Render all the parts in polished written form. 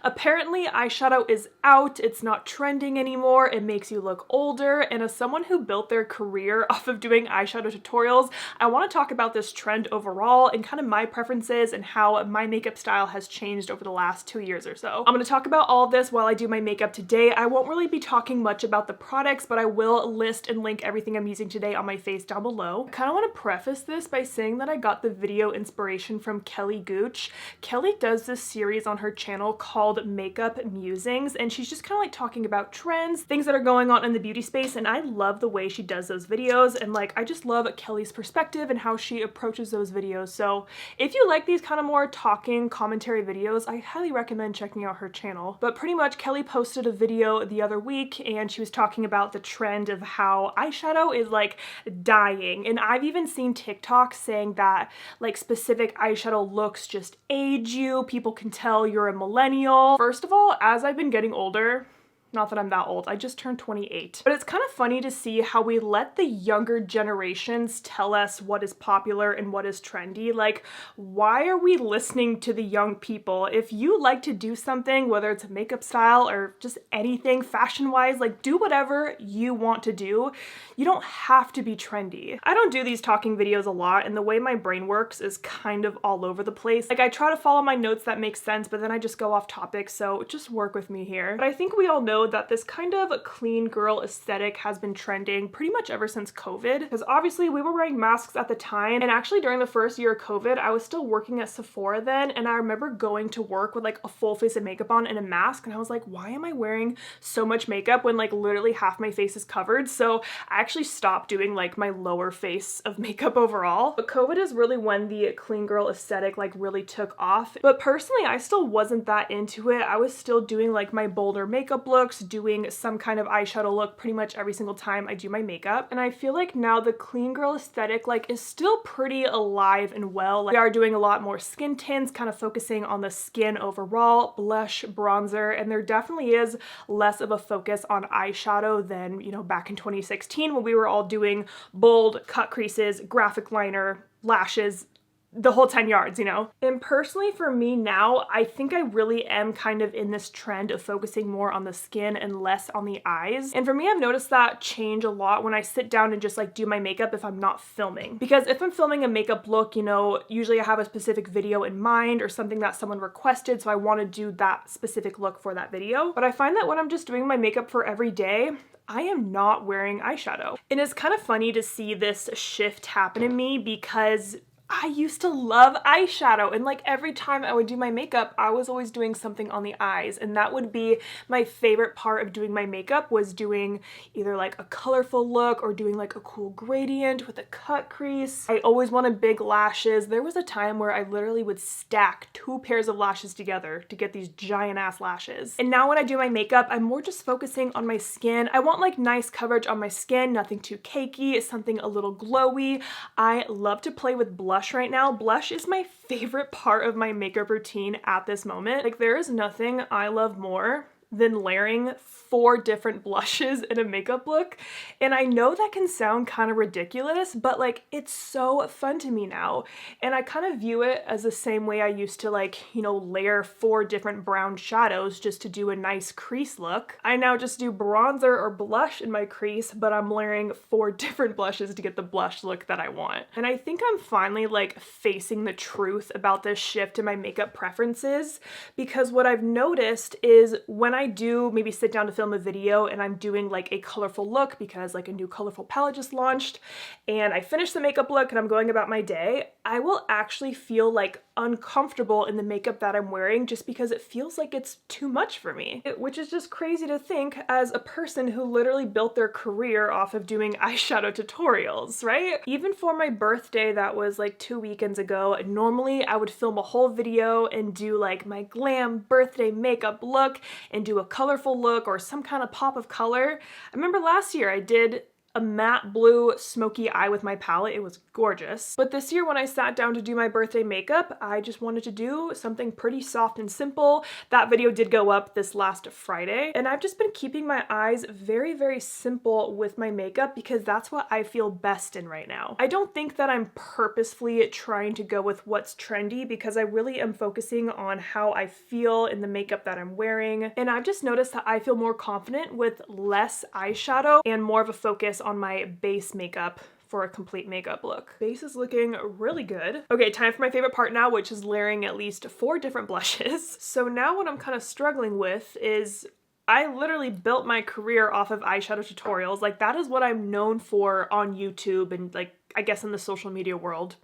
Apparently eyeshadow is out, it's not trending anymore, it makes you look older, and as someone who built their career off of doing eyeshadow tutorials, I want to talk about this trend overall and kind of my preferences and how my makeup style has changed over the last 2 years or so. I'm going to talk about all of this while I do my makeup today. I won't really be talking much about the products, but I will list and link everything I'm using today on my face down below. I kind of want to preface this by saying that I got the video inspiration from Kelly Gooch. Kelly does this series on her channel called Makeup Musings, and she's just kind of like talking about trends, things that are going on in the beauty space, and I love the way she does those videos, and like I just love Kelly's perspective and how she approaches those videos. So if you like these kind of more talking commentary videos, I highly recommend checking out her channel. But pretty much Kelly posted a video the other week and she was talking about the trend of how eyeshadow is like dying, and I've even seen TikTok saying that like specific eyeshadow looks just age you, people can tell you're a millennial. First of all, as I've been getting older, not that I'm that old, I just turned 28. But it's kind of funny to see how we let the younger generations tell us what is popular and what is trendy. Like, why are we listening to the young people? If you like to do something, whether it's a makeup style or just anything fashion-wise, like do whatever you want to do. You don't have to be trendy. I don't do these talking videos a lot, and the way my brain works is kind of all over the place. Like I try to follow my notes that make sense, but then I just go off topic, so just work with me here. But I think we all know that this kind of clean girl aesthetic has been trending pretty much ever since COVID, because obviously we were wearing masks at the time, and actually during the first year of COVID I was still working at Sephora then, and I remember going to work with like a full face of makeup on and a mask, and I was like, why am I wearing so much makeup when like literally half my face is covered? So I actually stopped doing like my lower face of makeup overall. But COVID is really when the clean girl aesthetic like really took off, but personally I still wasn't that into it. I was still doing like my bolder makeup looks, doing some kind of eyeshadow look pretty much every single time I do my makeup. And I feel like now the clean girl aesthetic like is still pretty alive and well. Like, we are doing a lot more skin tints, kind of focusing on the skin overall, blush, bronzer, and there definitely is less of a focus on eyeshadow than, you know, back in 2016 when we were all doing bold cut creases, graphic liner, lashes, the whole 10 yards, you know? And personally for me now, I think I really am kind of in this trend of focusing more on the skin and less on the eyes. And for me, I've noticed that change a lot when I sit down and just like do my makeup if I'm not filming. Because if I'm filming a makeup look, you know, usually I have a specific video in mind or something that someone requested, so I want to do that specific look for that video. But I find that when I'm just doing my makeup for every day, I am not wearing eyeshadow. And it's kind of funny to see this shift happen in me because I used to love eyeshadow, and like every time I would do my makeup, I was always doing something on the eyes, and that would be my favorite part of doing my makeup, was doing either like a colorful look or doing like a cool gradient with a cut crease. I always wanted big lashes. There was a time where I literally would stack 2 pairs of lashes together to get these giant ass lashes. And now when I do my makeup, I'm more just focusing on my skin. I want like nice coverage on my skin, nothing too cakey, something a little glowy. I love to play with blush right now. Blush is my favorite part of my makeup routine at this moment. Like there is nothing I love more than layering 4 different blushes in a makeup look. And I know that can sound kind of ridiculous, but like it's so fun to me now. And I kind of view it as the same way I used to like, you know, layer 4 different brown shadows just to do a nice crease look. I now just do bronzer or blush in my crease, but I'm layering 4 different blushes to get the blush look that I want. And I think I'm finally like facing the truth about this shift in my makeup preferences, because what I've noticed is when I do maybe sit down to film a video and I'm doing like a colorful look because like a new colorful palette just launched, and I finish the makeup look and I'm going about my day, I will actually feel like uncomfortable in the makeup that I'm wearing just because it feels like it's too much for me. Which is just crazy to think as a person who literally built their career off of doing eyeshadow tutorials, right? Even for my birthday that was like 2 weekends ago, normally I would film a whole video and do like my glam birthday makeup look and do a colorful look or some kind of pop of color. I remember last year I did a matte blue smoky eye with my palette. It was gorgeous. But this year when I sat down to do my birthday makeup, I just wanted to do something pretty soft and simple. That video did go up this last Friday, and I've just been keeping my eyes very, very simple with my makeup because that's what I feel best in right now. I don't think that I'm purposefully trying to go with what's trendy because I really am focusing on how I feel in the makeup that I'm wearing. And I've just noticed that I feel more confident with less eyeshadow and more of a focus on my base makeup for a complete makeup look. Base is looking really good. Okay, time for my favorite part now, which is layering at least 4 different blushes. So now what I'm kind of struggling with is I literally built my career off of eyeshadow tutorials. Like, that is what I'm known for on YouTube and, like, I guess in the social media world.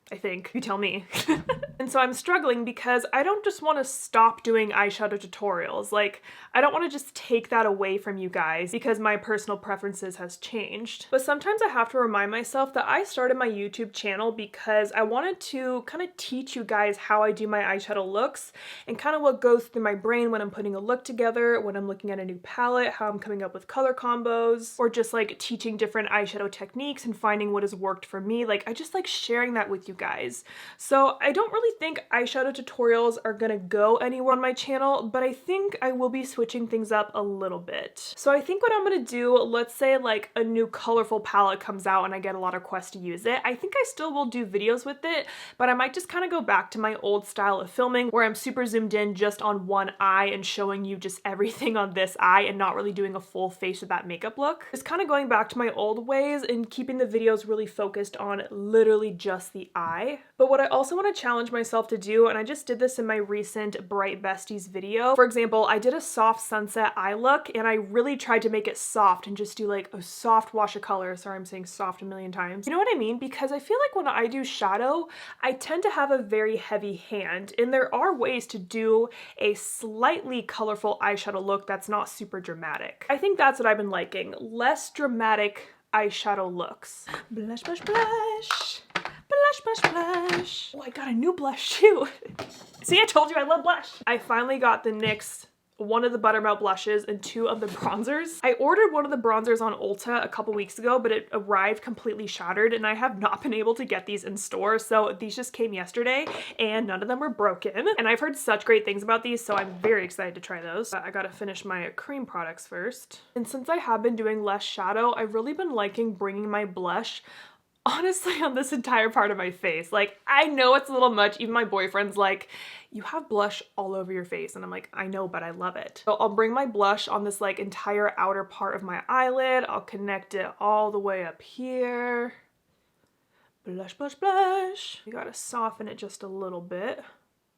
I think. You tell me. And so I'm struggling because I don't just want to stop doing eyeshadow tutorials. Like, I don't want to just take that away from you guys because my personal preferences has changed. But sometimes I have to remind myself that I started my YouTube channel because I wanted to kind of teach you guys how I do my eyeshadow looks and kind of what goes through my brain when I'm putting a look together, when I'm looking at a new palette, how I'm coming up with color combos, or just like teaching different eyeshadow techniques and finding what has worked for me. Like, I just like sharing that with you guys. So I don't really think eyeshadow tutorials are gonna go anywhere on my channel, but I think I will be switching things up a little bit. So I think what I'm gonna do, let's say like a new colorful palette comes out and I get a lot of requests to use it, I think I still will do videos with it, but I might just kind of go back to my old style of filming where I'm super zoomed in just on one eye and showing you just everything on this eye and not really doing a full face of that makeup look. Just kind of going back to my old ways and keeping the videos really focused on literally just the eye. But what I also want to challenge myself to do, and I just did this in my recent Bright Besties video. For example, I did a soft sunset eye look and I really tried to make it soft and just do like a soft wash of color. Sorry, I'm saying soft a million times. You know what I mean? Because I feel like when I do shadow, I tend to have a very heavy hand, and there are ways to do a slightly colorful eyeshadow look that's not super dramatic. I think that's what I've been liking. Less dramatic eyeshadow looks. Blush, blush, blush. Blush, blush, blush. Oh, I got a new blush too. See, I told you I love blush. I finally got the NYX, one of the buttermelt blushes and 2 of the bronzers. I ordered one of the bronzers on Ulta a couple weeks ago, but it arrived completely shattered and I have not been able to get these in store. So these just came yesterday and none of them were broken. And I've heard such great things about these, so I'm very excited to try those. I gotta finish my cream products first. And since I have been doing less shadow, I've really been liking bringing my blush honestly on this entire part of my face. Like, I know it's a little much. Even my boyfriend's like, you have blush all over your face. And I'm like, I know, but I love it. So I'll bring my blush on this like entire outer part of my eyelid. I'll connect it all the way up here. Blush, blush, blush. You gotta soften it just a little bit.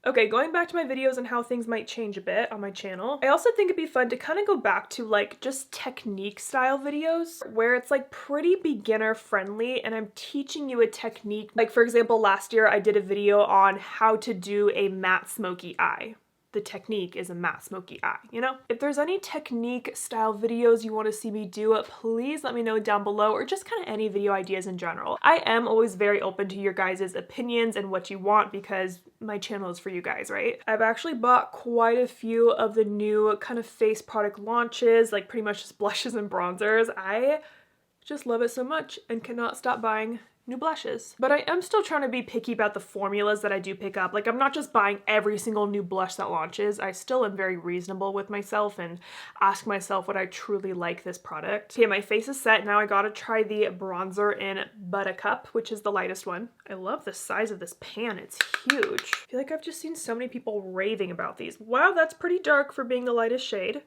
Okay, going back to my videos and how things might change a bit on my channel, I also think it'd be fun to kind of go back to like just technique style videos where it's like pretty beginner friendly and I'm teaching you a technique. Like, for example, last year I did a video on how to do a matte smoky eye. The technique is a matte smoky eye, you know? If there's any technique style videos you want to see me do, please let me know down below, or just kind of any video ideas in general. I am always very open to your guys' opinions and what you want because my channel is for you guys, right? I've actually bought quite a few of the new kind of face product launches, like pretty much just blushes and bronzers. I just love it so much and cannot stop buying new blushes. But I am still trying to be picky about the formulas that I do pick up. Like, I'm not just buying every single new blush that launches. I still am very reasonable with myself and ask myself would I truly like this product. Okay, my face is set. Now I gotta try the bronzer in Buttercup, which is the lightest one. I love the size of this pan. It's huge. I feel like I've just seen so many people raving about these. Wow, that's pretty dark for being the lightest shade.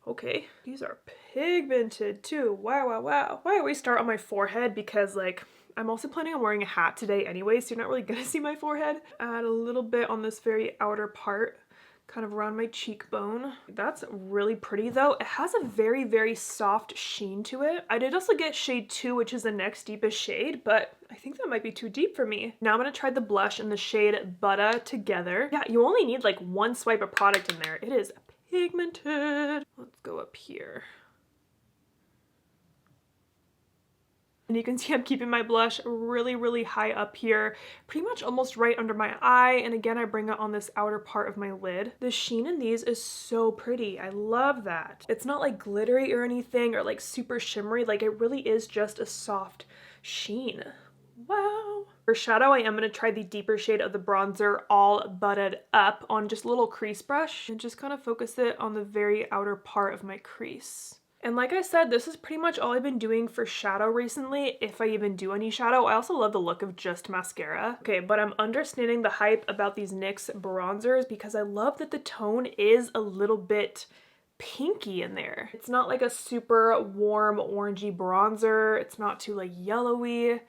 Okay, these are pigmented too. Wow, wow, wow. Why always start on my forehead? Because like, I'm also planning on wearing a hat today anyway, so you're not really gonna see my forehead. Add a little bit on this very outer part, kind of around my cheekbone. That's really pretty though. It has a very, very soft sheen to it. I did also get shade 2, which is the next deepest shade, but I think that might be too deep for me. Now I'm gonna try the blush and the shade Butter together. Yeah, you only need like 1 swipe of product in there. It is pigmented. Let's go up here. And you can see I'm keeping my blush really, really high up here, pretty much almost right under my eye. And again, I bring it on this outer part of my lid. The sheen in these is so pretty. I love that. It's not like glittery or anything or like super shimmery. Like it really is just a soft sheen. Wow. For shadow, I am going to try the deeper shade of the bronzer All Buttered Up on just a little crease brush and just kind of focus it on the very outer part of my crease. And like I said, this is pretty much all I've been doing for shadow recently, if I even do any shadow. I also love the look of just mascara. Okay, but I'm understanding the hype about these NYX bronzers because I love that the tone is a little bit pinky in there. It's not like a super warm orangey bronzer. It's not too like yellowy.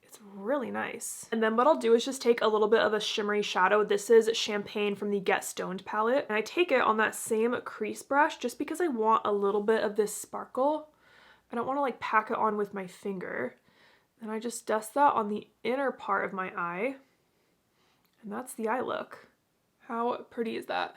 It's really nice. And then what I'll do is just take a little bit of a shimmery shadow. This is Champagne from the Get Stoned palette. And I take it on that same crease brush just because I want a little bit of this sparkle. I don't want to like pack it on with my finger. And I just dust that on the inner part of my eye. And that's the eye look. How pretty is that?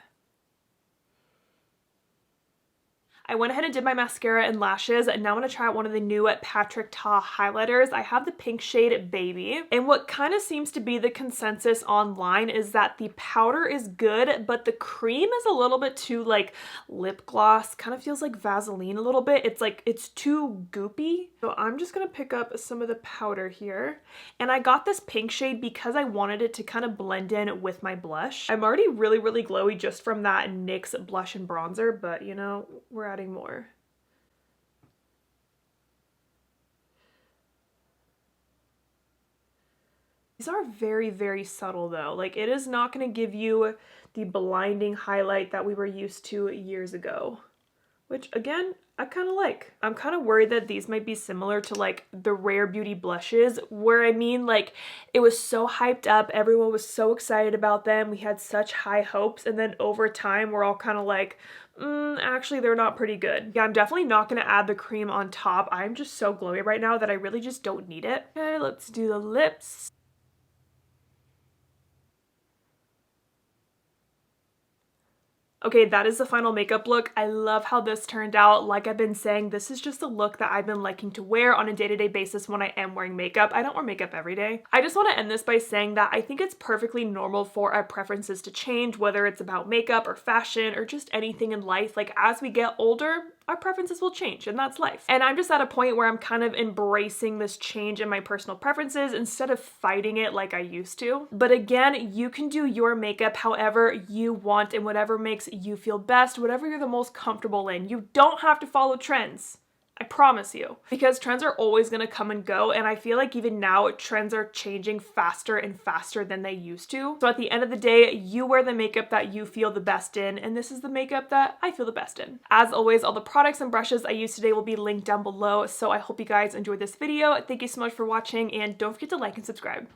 I went ahead and did my mascara and lashes, and now I'm going to try out one of the new Patrick Ta highlighters. I have the pink shade Baby, and what kind of seems to be the consensus online is that the powder is good, but the cream is a little bit too like lip gloss, kind of feels like Vaseline a little bit. It's like, it's too goopy. So I'm just going to pick up some of the powder here, and I got this pink shade because I wanted it to kind of blend in with my blush. I'm already really, really glowy just from that NYX blush and bronzer, but you know, we're adding more. These are very, very subtle though. Like it is not going to give you the blinding highlight that we were used to years ago, which again, I kind of like. I'm kind of worried that these might be similar to like the Rare Beauty blushes, where I mean like it was so hyped up, everyone was so excited about them, we had such high hopes, and then over time we're all kind of like, actually they're not pretty good. Yeah, I'm definitely not going to add the cream on top. I'm just so glowy right now that I really just don't need it. Okay, let's do the lips. Okay, that is the final makeup look. I love how this turned out. Like I've been saying, this is just a look that I've been liking to wear on a day-to-day basis when I am wearing makeup. I don't wear makeup every day. I just want to end this by saying that I think it's perfectly normal for our preferences to change, whether it's about makeup or fashion or just anything in life. Like as we get older, our preferences will change, and that's life. And I'm just at a point where I'm kind of embracing this change in my personal preferences instead of fighting it like I used to. But again, you can do your makeup however you want and whatever makes you feel best, whatever you're the most comfortable in. You don't have to follow trends. I promise you, because trends are always going to come and go, and I feel like even now trends are changing faster and faster than they used to. So at the end of the day, you wear the makeup that you feel the best in, and this is the makeup that I feel the best in. As always, all the products and brushes I used today will be linked down below, so I hope you guys enjoyed this video. Thank you so much for watching, and don't forget to like and subscribe.